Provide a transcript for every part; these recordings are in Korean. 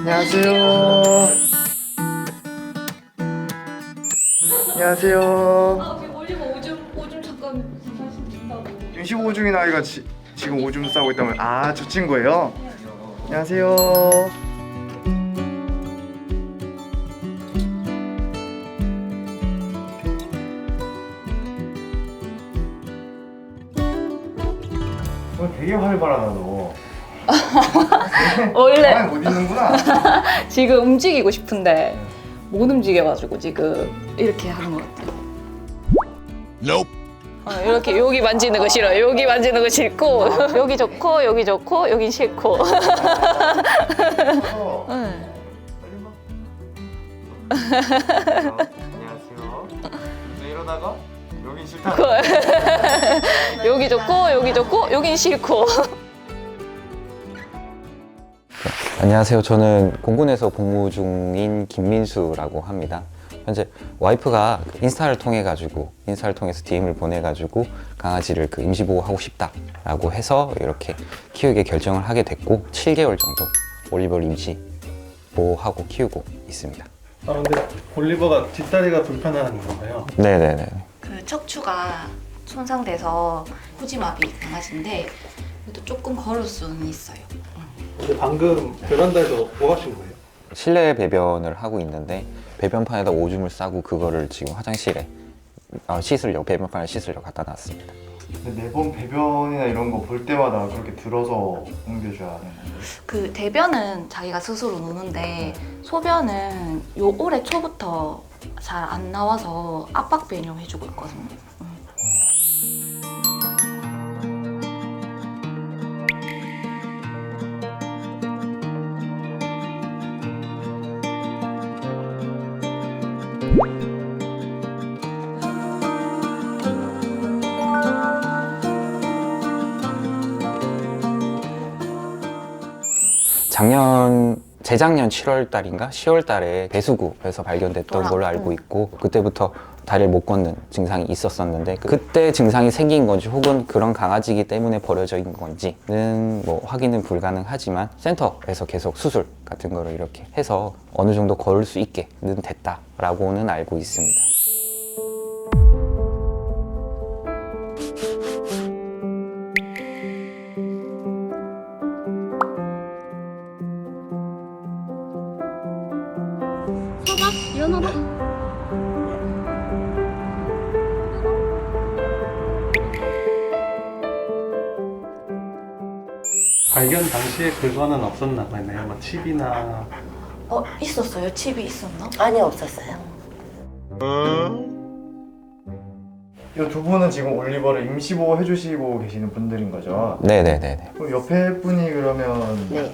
안녕하세요. 안녕하세요. 지금 올리브 오줌 잠깐 다시 준다고. 65중인 아이가 지금 오줌 싸고 있다면 저 친구예요? 안녕하세요. 되게 활발하다 너. 원래 가만히 못 있는구나. 지금 움직이고 싶은데 못 움직여가지고 지금 이렇게 하는 것 같아요. Nope. 이렇게 여기 만지는 거 싫어요. 여기 만지는 거 싫고 여기 좋고 여기 좋고 여긴 싫고. 응. 안녕하세요. 네, 이러다가 여긴 싫다. 여기 좋고 여기 좋고 여긴 싫고. 안녕하세요. 저는 공군에서 복무 중인 김민수라고 합니다. 현재 와이프가 인스타를 통해서 DM을 보내가지고 강아지를 임시보호하고 싶다라고 해서 이렇게 키우게 결정을 하게 됐고 7개월 정도 올리버를 임시보호하고 키우고 있습니다. 근데 올리버가 뒷다리가 불편한 건가요? 네네네. 그 척추가 손상돼서 후지마비 강아지인데 그래도 조금 걸을 수는 있어요. 근데 방금 베란다에서 뭐 하신 거예요? 실내 배변을 하고 있는데 배변판에다 오줌을 싸고 그거를 지금 화장실에 배변판에 씻으려 갖다 놨습니다. 근데 매번 배변이나 이런 거 볼 때마다 그렇게 들어서 옮겨줘야 하는 건데. 그 대변은 자기가 스스로 누는데 소변은 요 올해 초부터 잘 안 나와서 압박 배뇨 해주고 있거든요. 재작년 7월 달인가 10월 달에 배수구에서 발견됐던 걸로 알고 있고 그때부터 다리를 못 걷는 증상이 있었었는데 그때 증상이 생긴 건지 혹은 그런 강아지이기 때문에 버려져 있는 건지는 확인은 불가능하지만 센터에서 계속 수술 같은 거를 이렇게 해서 어느 정도 걸을 수 있게는 됐다라고는 알고 있습니다. 일어나봐. 발견 당시에 그거는 없었나 봐요. 뭐 칩이나 있었어요? 칩이 있었나? 아니 없었어요. 이 두 분은 지금 올리버를 임시보호 해주시고 계시는 분들인 거죠? 네네네. 그럼 옆에 분이 그러면 네.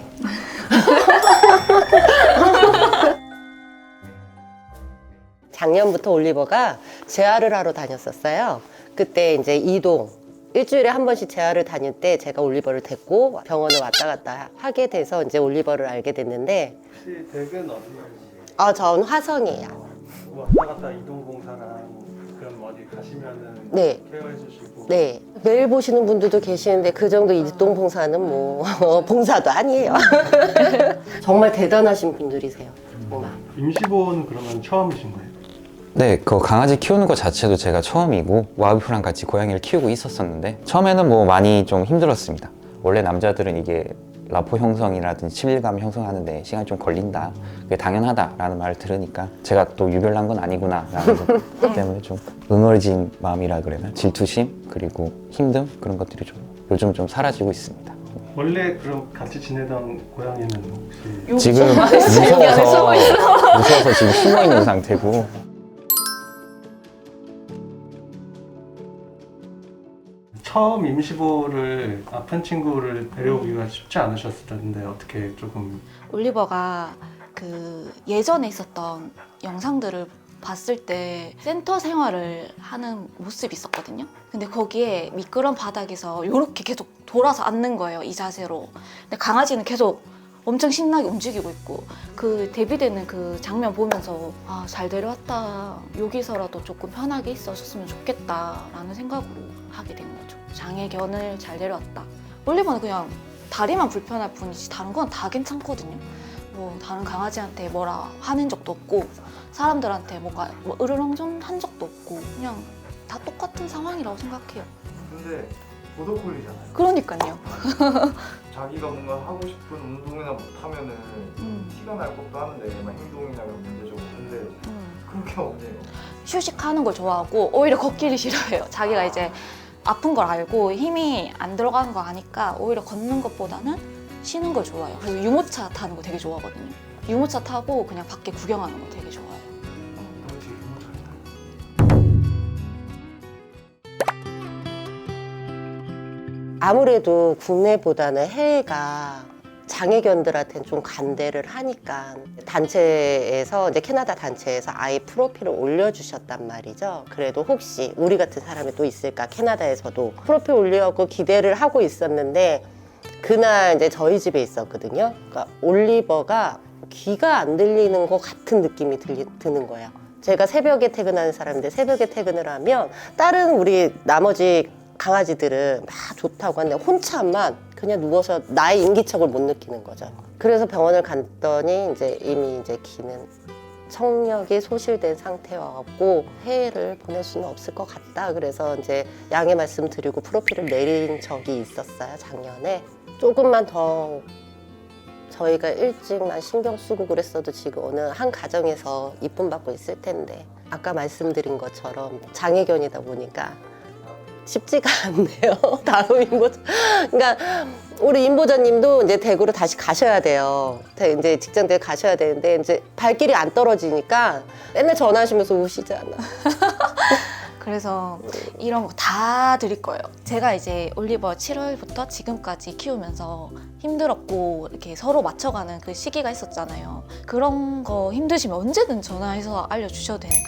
작년부터 올리버가 재활을 하러 다녔었어요. 그때 이제 이동 일주일에 한 번씩 재활을 다닐 때 제가 올리버를 데리고 병원을 왔다 갔다 하게 돼서 이제 올리버를 알게 됐는데 혹시 댁은 어디예요? 전 화성이에요. 왔다 갔다 이동봉사랑 그럼 어디 가시면은 네. 케어해 주시고 네. 매일 보시는 분들도 계시는데 그 정도 이동봉사는 뭐 봉사도 아니에요. 정말 대단하신 분들이세요. 정말. 임시보호는 그러면 처음이신 거예요? 네, 그 강아지 키우는 것 자체도 제가 처음이고 와이프랑 같이 고양이를 키우고 있었었는데 처음에는 많이 좀 힘들었습니다. 원래 남자들은 이게 라포 형성이라든지 친밀감 형성하는데 시간이 좀 걸린다, 그게 당연하다라는 말을 들으니까 제가 또 유별난 건 아니구나 라는 것 때문에 좀 응어진 마음이라 그래나 질투심 그리고 힘듦 그런 것들이 좀 요즘 좀 사라지고 있습니다. 원래 그럼 같이 지내던 고양이는 혹시 지금 무서워서 지금 숨어 있는 상태고. 처음 임시보호를 아픈 친구를 데려오기가 쉽지 않으셨을 텐데 어떻게 조금 올리버가 그 예전에 있었던 영상들을 봤을 때 센터 생활을 하는 모습이 있었거든요. 근데 거기에 미끄럼 바닥에서 이렇게 계속 돌아서 앉는 거예요, 이 자세로. 근데 강아지는 계속 엄청 신나게 움직이고 있고, 그 대비되는 그 장면 보면서 아, 잘 데려왔다. 여기서라도 조금 편하게 있어줬으면 좋겠다라는 생각으로 하게 된 거죠. 장애견을 잘 데려왔다. 올리버는 그냥 다리만 불편할 뿐이지 다른 건 다 괜찮거든요. 뭐 다른 강아지한테 뭐라 하는 적도 없고 사람들한테 뭐가 으르렁 한 적도 없고 그냥 다 똑같은 상황이라고 생각해요. 근데 보더콜리잖아요. 그러니까요. 자기가 뭔가 하고 싶은 운동이나 못하면은 티가 날 것도 하는데 막 행동이나 이런 문제적으로. 근데 그런 게 없네요. 휴식하는 걸 좋아하고 오히려 걷기를 싫어해요. 자기가 이제 아픈 걸 알고 힘이 안 들어가는 거 아니까 오히려 걷는 것보다는 쉬는 걸 좋아해요. 그래서 유모차 타는 거 되게 좋아하거든요. 유모차 타고 그냥 밖에 구경하는 거 되게 좋아해요. 아무래도 국내보다는 해외가 장애견들한테는 좀 관대를 하니까 단체에서 이제 캐나다 단체에서 아예 프로필을 올려주셨단 말이죠. 그래도 혹시 우리 같은 사람이 또 있을까 캐나다에서도 프로필 올려갖고 기대를 하고 있었는데 그날 이제 저희 집에 있었거든요. 그러니까 올리버가 귀가 안 들리는 것 같은 느낌이 드는 거예요. 제가 새벽에 퇴근하는 사람인데 새벽에 퇴근을 하면 다른 우리 나머지 강아지들은 막 좋다고 하는데 혼자만 그냥 누워서 나의 인기척을 못 느끼는 거죠. 그래서 병원을 갔더니 이제 이미 이제 귀는 청력이 소실된 상태여갖고 해외를 보낼 수는 없을 것 같다. 그래서 이제 양해 말씀드리고 프로필을 내린 적이 있었어요, 작년에. 조금만 더 저희가 일찍만 신경 쓰고 그랬어도 지금 어느 한 가정에서 이쁨 받고 있을 텐데 아까 말씀드린 것처럼 장애견이다 보니까 쉽지가 않네요. 다음 임보자. 그러니까 우리 임보자님도 이제 대구로 다시 가셔야 돼요. 이제 직장대에 가셔야 되는데 이제 발길이 안 떨어지니까 맨날 전화하시면서 우시잖아. 그래서 이런 거 다 드릴 거예요. 제가 이제 올리버 7월부터 지금까지 키우면서 힘들었고 이렇게 서로 맞춰가는 그 시기가 있었잖아요. 그런 거 힘드시면 언제든 전화해서 알려주셔도 되니까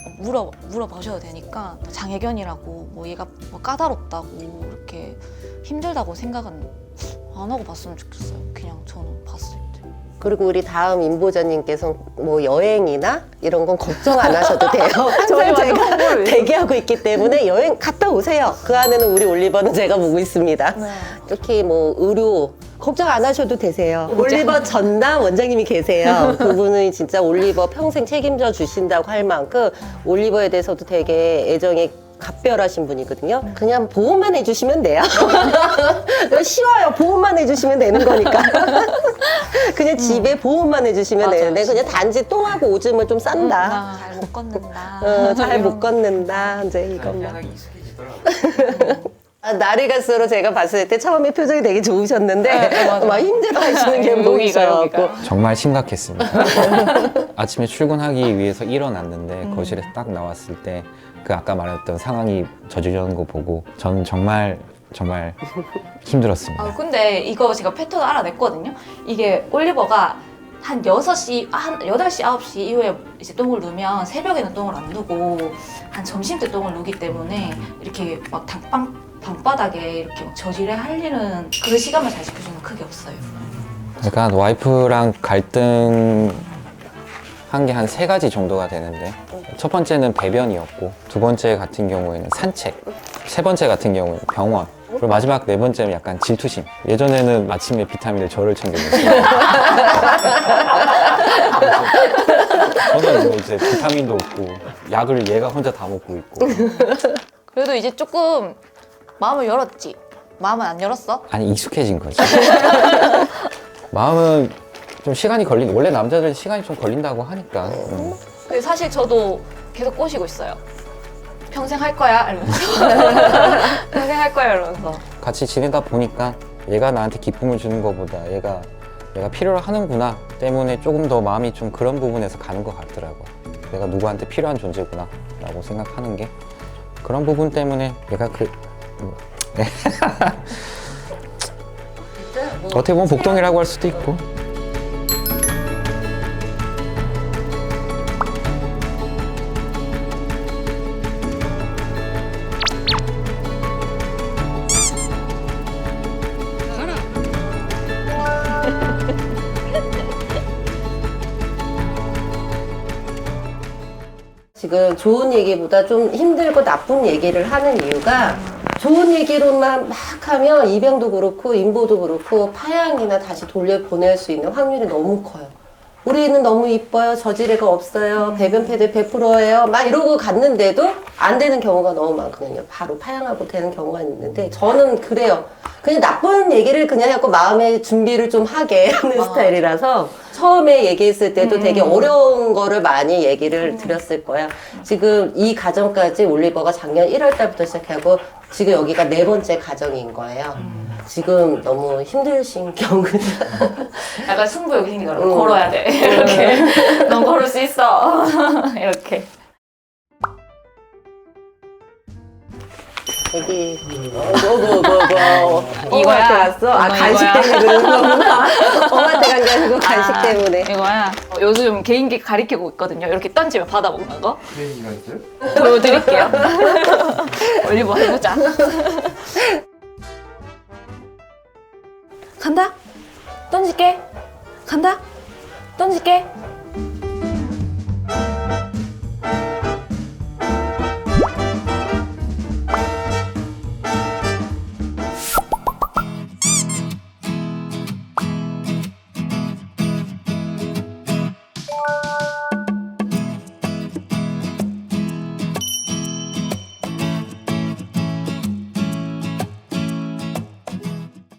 물어보셔도 되니까 장애견이라고 뭐 얘가 뭐 까다롭다고 이렇게 힘들다고 생각은 안 하고 봤으면 좋겠어요. 그냥 저는 봤을 때. 그리고 우리 다음 임보자님께서 뭐 여행이나 이런 건 걱정 안 하셔도 돼요. 저는 제가 대기하고 있기 때문에 여행 갔다 오세요. 그 안에는 우리 올리버는 제가 보고 있습니다. 네. 특히 뭐 의료 걱정 안 하셔도 되세요. 올리버 전남 원장님이 계세요. 그분은 진짜 올리버 평생 책임져 주신다고 할 만큼 올리버에 대해서도 되게 애정이 각별하신 분이거든요. 그냥 보호만 해주시면 돼요. 쉬워요. 보호만 해주시면 되는 거니까. 그냥 집에 보호만 해주시면 맞아요, 되는데 그냥 진짜. 단지 똥하고 오줌을 좀 싼다. 잘 못 걷는다. 잘 못 걷는다. 이제 이것만. 희한하게 익숙해지더라고요. 날이 갈수록 제가 봤을 때 처음에 표정이 되게 좋으셨는데 네, 맞아요. 막 힘들어하시는 게 보이셔갖고 정말 심각했습니다. 아침에 출근하기 위해서 일어났는데 거실에서 딱 나왔을 때 그 아까 말했던 상황이 저지르는 거 보고 저는 정말 힘들었습니다. 근데 이거 제가 패턴을 알아냈거든요. 이게 올리버가 한 8시, 9시 이후에 이제 똥을 누면 새벽에는 똥을 안 누고 한 점심때 똥을 누기 때문에 이렇게 막 방바닥에 이렇게 막 저지레 할 일은 그 시간만 잘 지켜주면 크게 없어요. 그러니까 와이프랑 갈등 한 게 한 3가지 정도가 되는데 첫 번째는 배변이었고 두 번째 같은 경우에는 산책, 세 번째 같은 경우는 병원, 그리고 마지막 4번째는 약간 질투심. 예전에는 아침에 비타민을 저를 챙겨줬어요. 저는 뭐 이제 비타민도 없고 약을 얘가 혼자 다 먹고 있고. 그래도 이제 조금 마음을 열었지. 마음은 안 열었어? 아니 익숙해진 거지. 마음은 좀 시간이 원래 남자들은 시간이 좀 걸린다고 하니까. 근데 사실 저도 계속 꼬시고 있어요. 평생 할 거야? 이러면서. 평생 할 거야? 이러면서. 같이 지내다 보니까 얘가 나한테 기쁨을 주는 것보다 얘가 내가 필요로 하는구나 때문에 조금 더 마음이 좀 그런 부분에서 가는 것 같더라고. 내가 누구한테 필요한 존재구나 라고 생각하는 게 그런 부분 때문에 얘가 어떻게 보면 복덩이라고 할 수도 있고. 지금 좋은 얘기보다 좀 힘들고 나쁜 얘기를 하는 이유가 좋은 얘기로만 막 하면 입양도 그렇고 인보도 그렇고 파양이나 다시 돌려보낼 수 있는 확률이 너무 커요. 우리 애는 너무 이뻐요. 저지레가 없어요. 배변 패드 100%예요. 막 이러고 갔는데도 안 되는 경우가 너무 많거든요. 바로 파양하고 되는 경우가 있는데 저는 그래요. 그냥 나쁜 얘기를 그냥 하고 마음의 준비를 좀 하게 하는 스타일이라서 처음에 얘기했을 때도 되게 어려운 거를 많이 얘기를 드렸을 거야. 지금 이 가정까지 올리버가 작년 1월 달부터 시작하고 지금 여기가 4번째 가정인 거예요. 지금 너무 힘드신 경우죠. 약간 승부욕 생긴 거라고 걸어야 돼. 이렇게. 넌 걸을 수 있어. 이렇게. 여기 이거야. 엄마한테 왔어? 아 엄마 간식 이거야. 때문에 그러는 거구나. 엄마한테 간 게 아니고 간식 때문에. 이거야. 요즘 개인기 가리키고 있거든요. 이렇게 던지면 받아먹는 거. 그런 얘기가 있어요? 보여드릴게요. 올리버 해보자. 간다. 던질게. 간다. 던질게.